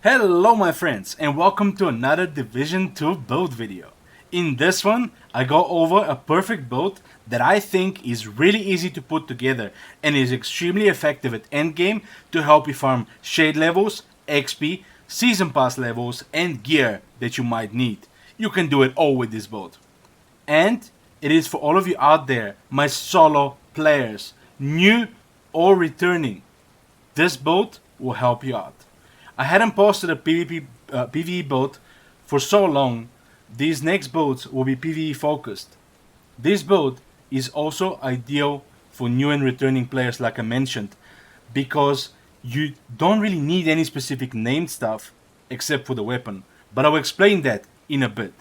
Hello my friends and welcome to another Division 2 build video. In this one, I go over a perfect build that I think is really easy to put together and is extremely effective at endgame to help you farm shade levels, XP, season pass levels and gear that you might need. You can do it all with this build. And it is for all of you out there, my solo players, new or returning. This build will help you out. I hadn't posted a PvE build for so long. These next builds will be PvE focused. This build is also ideal for new and returning players like I mentioned, because you don't really need any specific named stuff except for the weapon, but I'll explain that in a bit.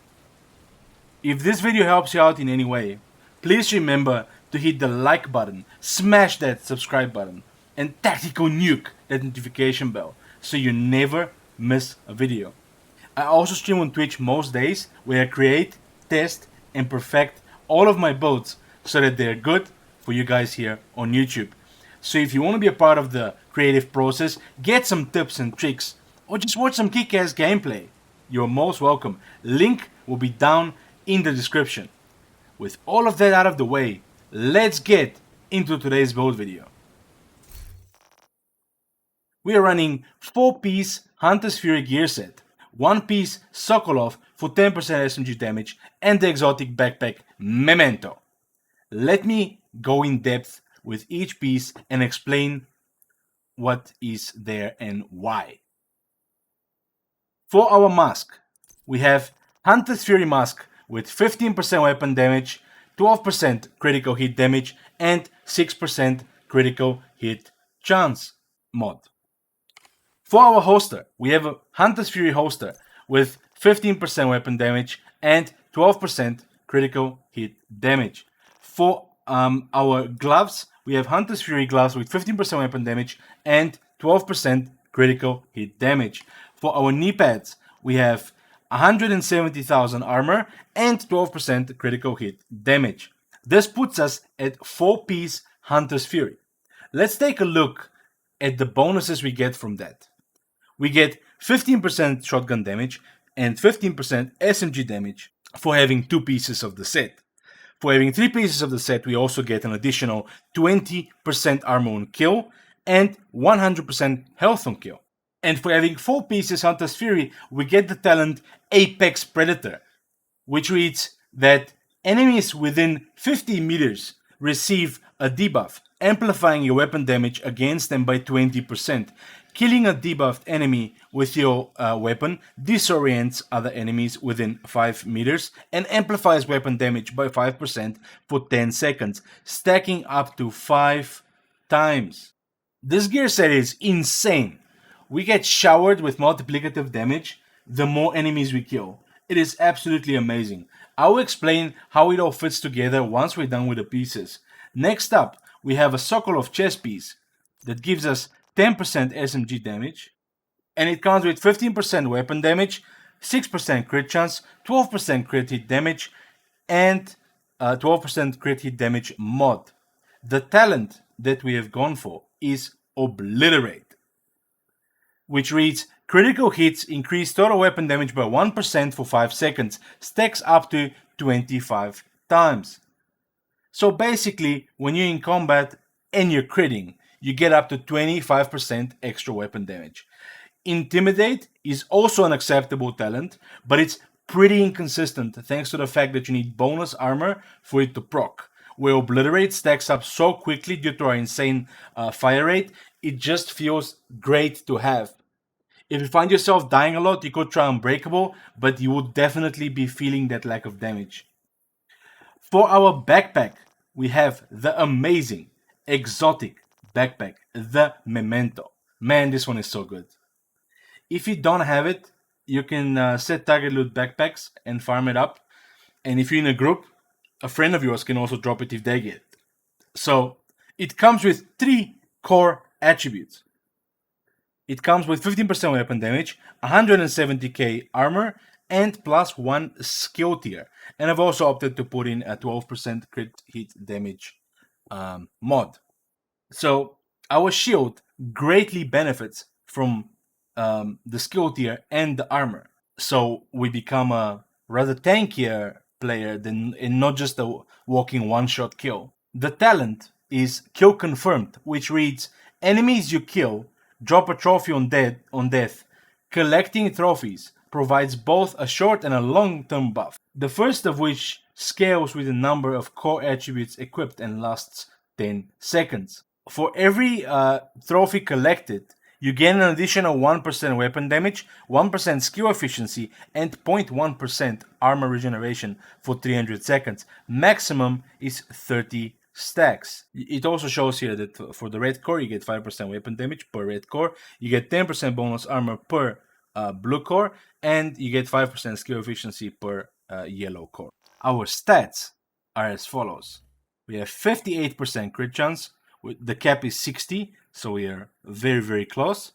If this video helps you out in any way, please remember to hit the like button, smash that subscribe button, and tactical nuke that notification bell so you never miss a video. I also stream on Twitch most days where I create, test, and perfect all of my builds so that they're good for you guys here on YouTube. So if you want to be a part of the creative process, get some tips and tricks, or just watch some kick-ass gameplay, you're most welcome. Link will be down in the description. With all of that out of the way, let's get into today's build video. We are running 4-piece Hunter's Fury gear set, 1-piece Sokolov for 10% SMG damage, and the exotic backpack Memento. Let me go in depth with each piece and explain what is there and why. For our mask, we have Hunter's Fury mask with 15% weapon damage, 12% critical hit damage, and 6% critical hit chance mod. For our holster, we have a Hunter's Fury holster with 15% weapon damage and 12% critical hit damage. For our gloves, we have Hunter's Fury gloves with 15% weapon damage and 12% critical hit damage. For our knee pads, we have 170,000 armor and 12% critical hit damage. This puts us at 4-piece Hunter's Fury. Let's take a look at the bonuses we get from that. We get 15% shotgun damage and 15% SMG damage for having 2 pieces of the set. For having 3 pieces of the set, we also get an additional 20% armor on kill and 100% health on kill. And for having 4 pieces Hunter's Fury, we get the talent Apex Predator, which reads that enemies within 50 meters receive a debuff, amplifying your weapon damage against them by 20%. Killing a debuffed enemy with your weapon disorients other enemies within 5 meters and amplifies weapon damage by 5% for 10 seconds, stacking up to 5 times. This gear set is insane. We get showered with multiplicative damage the more enemies we kill. It is absolutely amazing. I will explain how it all fits together once we're done with the pieces. Next up, we have a Sokolov chest piece that gives us 10% SMG damage, and it comes with 15% weapon damage, 6% crit chance, 12% crit hit damage, and 12% crit hit damage mod. The talent that we have gone for is Obliterate, which reads critical hits increase total weapon damage by 1% for 5 seconds, stacks up to 25 times. So basically, when you're in combat and you're critting, you get up to 25% extra weapon damage. Intimidate is also an acceptable talent, but it's pretty inconsistent thanks to the fact that you need bonus armor for it to proc. Where Obliterate stacks up so quickly due to our insane fire rate, it just feels great to have. If you find yourself dying a lot, you could try Unbreakable, but you would definitely be feeling that lack of damage. For our backpack, we have the amazing, exotic backpack, the Memento. Man, this one is so good. If you don't have it, you can set target loot backpacks and farm it up. And if you're in a group, a friend of yours can also drop it if they get it. So, it comes with 3 core attributes. It comes with 15% weapon damage, 170k armor, and plus 1 skill tier. And I've also opted to put in a 12% crit hit damage mod. So our shield greatly benefits from the skill tier and the armor. So we become a rather tankier player than and not just a walking one-shot kill. The talent is Kill Confirmed, which reads: enemies you kill drop a trophy on death. Collecting trophies provides both a short and a long-term buff. The first of which scales with the number of core attributes equipped and lasts 10 seconds. For every trophy collected, you gain an additional 1% weapon damage, 1% skill efficiency, and 0.1% armor regeneration for 300 seconds. Maximum is 30 stacks. It also shows here that for the red core, you get 5% weapon damage per red core, you get 10% bonus armor per blue core, and you get 5% skill efficiency per yellow core. Our stats are as follows. We have 58% crit chance. The cap is 60, so we are very, very close.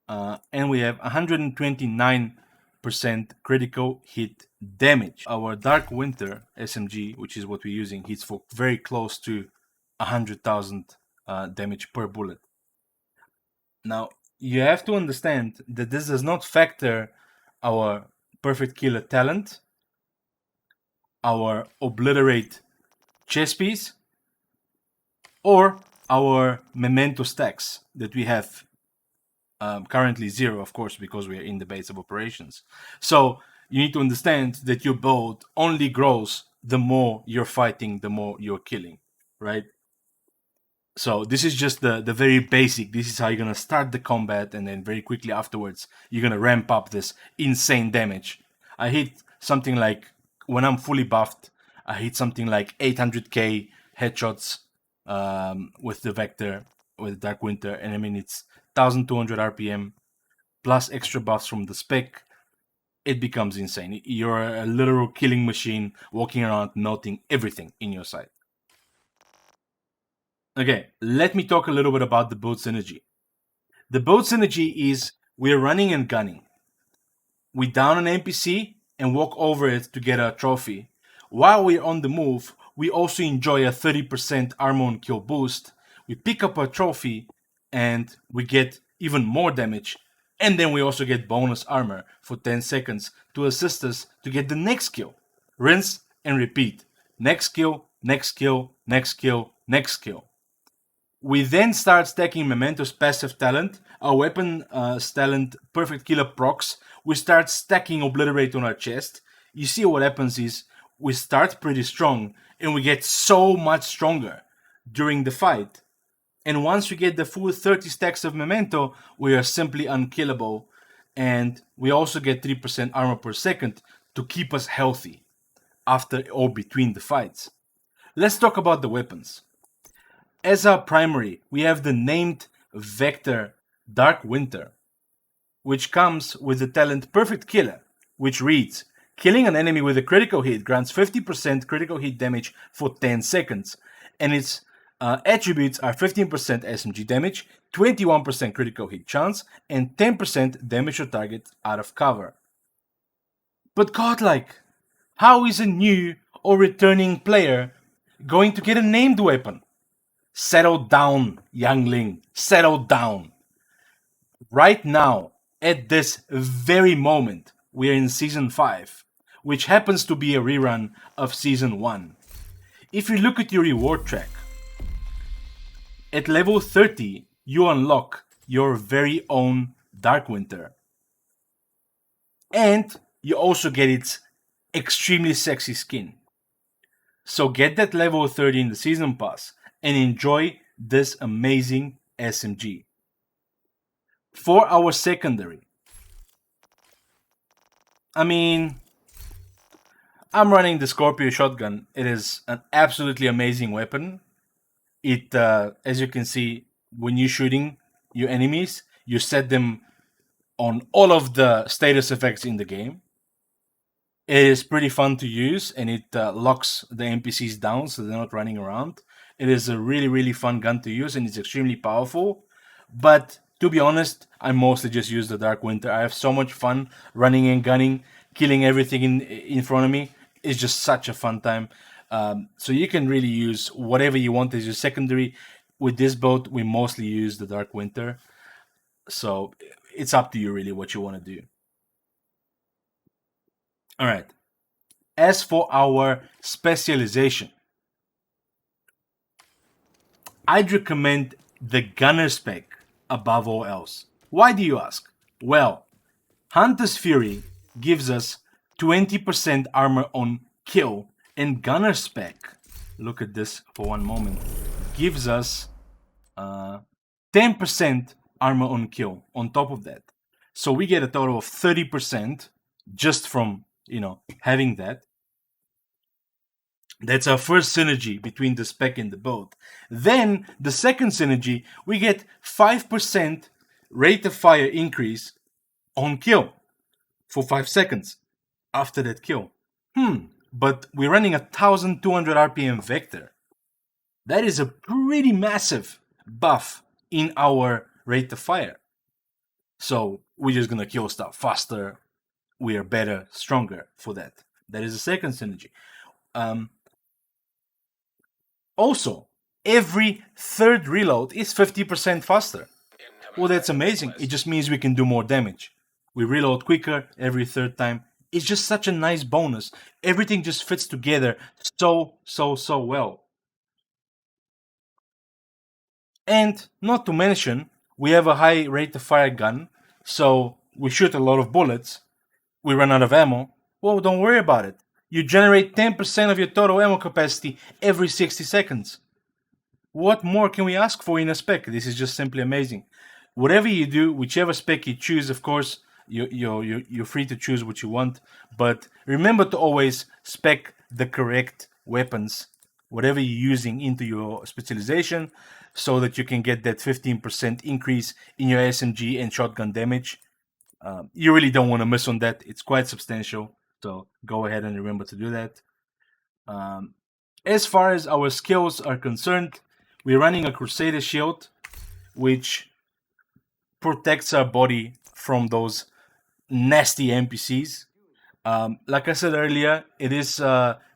And we have 129% critical hit damage. Our Dark Winter SMG, which is what we're using, hits for very close to 100,000 damage per bullet. Now, you have to understand that this does not factor our Perfect Killer talent, our Obliterate chest piece, or our memento stacks that we have currently 0, of course, because we are in the base of operations. So you need to understand that your build only grows the more you're fighting, the more you're killing, right? So this is just the very basic. This is how you're going to start the combat, and then very quickly afterwards, you're going to ramp up this insane damage. I hit something like, when I'm fully buffed, I hit something like 800k headshots with the Vector, with Dark Winter, and I mean, it's 1200 RPM plus extra buffs from the spec. It becomes insane. You're a literal killing machine walking around melting everything in your sight. Okay, let me talk a little bit about the build synergy. The build synergy is we're running and gunning. We down an NPC and walk over it to get a trophy. While we're on the move, we also enjoy a 30% armor on kill boost. We pick up a trophy and we get even more damage. And then we also get bonus armor for 10 seconds to assist us to get the next kill. Rinse and repeat. Next kill, next kill, next kill, next kill. We then start stacking Memento's passive talent, our weapon talent, Perfect Killer procs. We start stacking Obliterate on our chest. You see what happens is we start pretty strong and we get so much stronger during the fight. And once we get the full 30 stacks of Memento, we are simply unkillable. And we also get 3% armor per second to keep us healthy after or between the fights. Let's talk about the weapons. As our primary, we have the named Vector Dark Winter, which comes with the talent Perfect Killer, which reads: killing an enemy with a critical hit grants 50% critical hit damage for 10 seconds, and its attributes are 15% SMG damage, 21% critical hit chance, and 10% damage to target out of cover. But godlike, how is a new or returning player going to get a named weapon? Settle down, youngling. Settle down. Right now, at this very moment, we are in Season 5, which happens to be a rerun of Season 1. If you look at your reward track, at level 30, you unlock your very own Dark Winter. And you also get its extremely sexy skin. So get that level 30 in the Season Pass and enjoy this amazing SMG. For our secondary, I'm running the Scorpio shotgun. It is an absolutely amazing weapon. It, as you can see, when you're shooting your enemies, you set them on all of the status effects in the game. It is pretty fun to use, and it locks the NPCs down so they're not running around. It is a really, really fun gun to use, and it's extremely powerful. But to be honest, I mostly just use the Dark Winter. I have so much fun running and gunning, killing everything in front of me. It's just such a fun time. So you can really use whatever you want as your secondary. With this build, we mostly use the Dark Winter. So it's up to you really what you want to do. All right. As for our specialization, I'd recommend the gunner spec above all else. Why do you ask? Well, Hunter's Fury gives us 20% armor on kill, and gunner spec, look at this for one moment, gives us 10% armor on kill on top of that. So we get a total of 30% just from, having that. That's our first synergy between the spec and the both. Then the second synergy, we get 5% rate of fire increase on kill for 5 seconds after that kill. But we're running a 1200 RPM vector. That is a pretty massive buff in our rate of fire. So we're just gonna kill stuff faster. We are better, stronger for that. That is the second synergy. Also, every third reload is 50% faster. Well, that's amazing. It just means we can do more damage. We reload quicker every third time. It's just such a nice bonus. Everything just fits together so well. And not to mention, we have a high rate of fire gun, so we shoot a lot of bullets. We run out of ammo. Well, don't worry about it. You generate 10% of your total ammo capacity every 60 seconds. What more can we ask for in a spec? This is just simply amazing. Whatever you do, whichever spec you choose, of course, you're free to choose what you want. But remember to always spec the correct weapons, whatever you're using, into your specialization, so that you can get that 15% increase in your SMG and shotgun damage. You really don't want to miss on that. It's quite substantial. So go ahead and remember to do that. As far as our skills are concerned, we're running a Crusader shield, which protects our body from those nasty NPCs. Like I said earlier, it is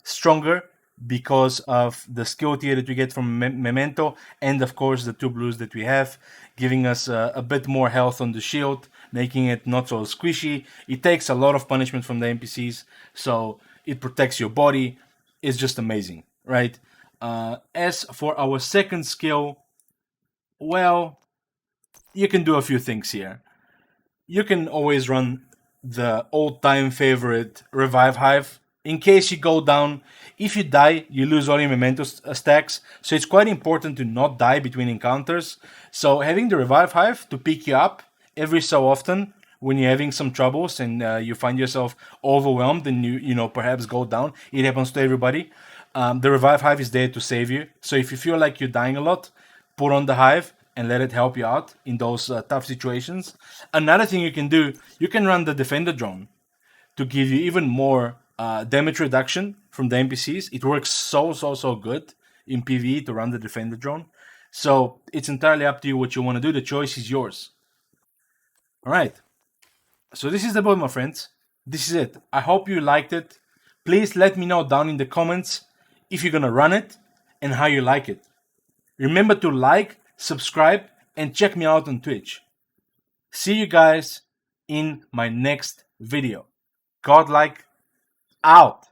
stronger because of the skill tier that we get from Memento, and of course the 2 blues that we have, giving us a bit more health on the shield, making it not so squishy. It takes a lot of punishment from the NPCs, so it protects your body. It's just amazing, right? As for our second skill, well, you can do a few things here. You can always run the old-time favorite Revive Hive. In case you go down, if you die, you lose all your memento stacks. So it's quite important to not die between encounters. So having the Revive Hive to pick you up every so often when you're having some troubles and you find yourself overwhelmed and you perhaps go down. It happens to everybody. The Revive Hive is there to save you. So if you feel like you're dying a lot, put on the Hive and let it help you out in those tough situations. Another thing you can do, you can run the Defender Drone to give you even more damage reduction from the NPCs. It works so good in PvE to run the Defender Drone. So it's entirely up to you what you want to do. The choice is yours. Alright. So this is the build, my friends. This is it. I hope you liked it. Please let me know down in the comments if you're gonna run it and how you like it. Remember to like, subscribe, and check me out on Twitch. See you guys in my next video. Godlike out.